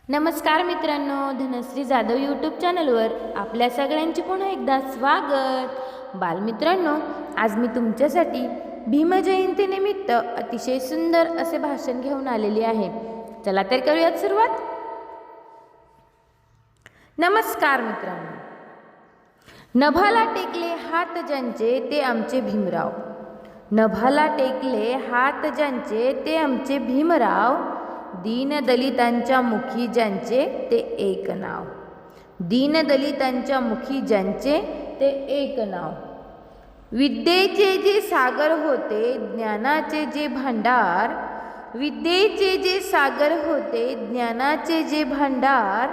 नमस्कार मित्रांनो, धनश्री जाधव यूट्यूब चॅनलवर आपल्या सगळ्यांचे पुन्हा एकदा स्वागत. बालमित्रांनो, आज मी तुमच्यासाठी भीमजयंतीनिमित्त अतिशय सुंदर असे भाषण घेऊन आलेली आहे. चला तर करूयात सुरुवात. नमस्कार मित्रांनो. नभाला टेकले हात ज्यांचे ते आमचे भीमराव. नभाला टेकले हात ज्यांचे ते आमचे भीमराव. दीनदलितांच्या मुखी ज्यांचे ते एक नाव. दीनदलितांच्या मुखी ज्यांचे ते एक नाव. विद्येचे जे सागर होते ज्ञानाचे जे भांडार. विद्येचे जे सागर होते ज्ञानाचे जे भांडार.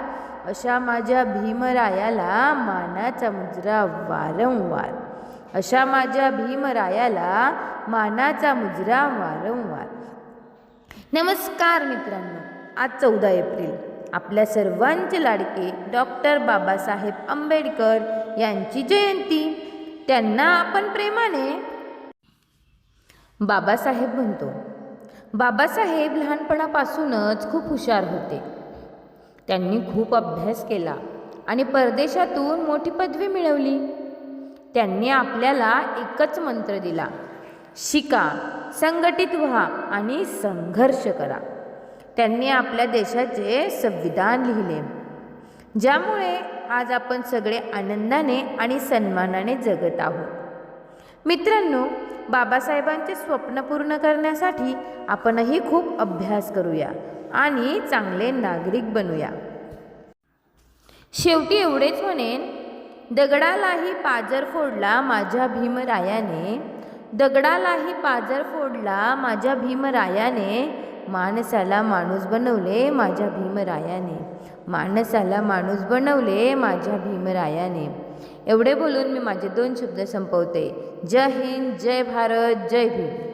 अशा माझ्या भीमरायाला मानाचा मुजरा वारंवार. अशा माझ्या भीमरायाला मानाचा मुजरा वारंवार. नमस्कार मित्रांनो, आज 14 एप्रिल आपल्या सर्वांचे लाडके डॉक्टर बाबासाहेब आंबेडकर यांची जयंती. त्यांना आपण प्रेमाने बाबासाहेब म्हणतो. बाबासाहेब लहानपणापासूनच खूप हुशार होते. त्यांनी खूप अभ्यास केला आणि परदेशातून मोठी पदवी मिळवली. त्यांनी आपल्याला एकच मंत्र दिला, शिका, संघटित व्हा आणि संघर्ष करा. त्यांनी आपल्या देशाचे संविधान लिहिले, ज्यामुळे आज आपण सगळे आनंदाने आणि सन्मानाने जगत आहोत. मित्रांनो, बाबासाहेबांचे स्वप्न पूर्ण करण्यासाठी आपणही खूप अभ्यास करूया आणि चांगले नागरिक बनूया. शेवटी एवढेच म्हणेन, दगडालाही पाजर फोडला माझ्या भीमरायाने. दगडालाही पाजर फोडला माझ्या भीमरायाने. माणसाला माणूस बनवले माझ्या भीमरायाने. माणसाला माणूस बनवले माझ्या भीमरायाने. एवढे बोलून मी माझे 2 शब्द संपवते. जय हिंद, जय भारत, जय भीम.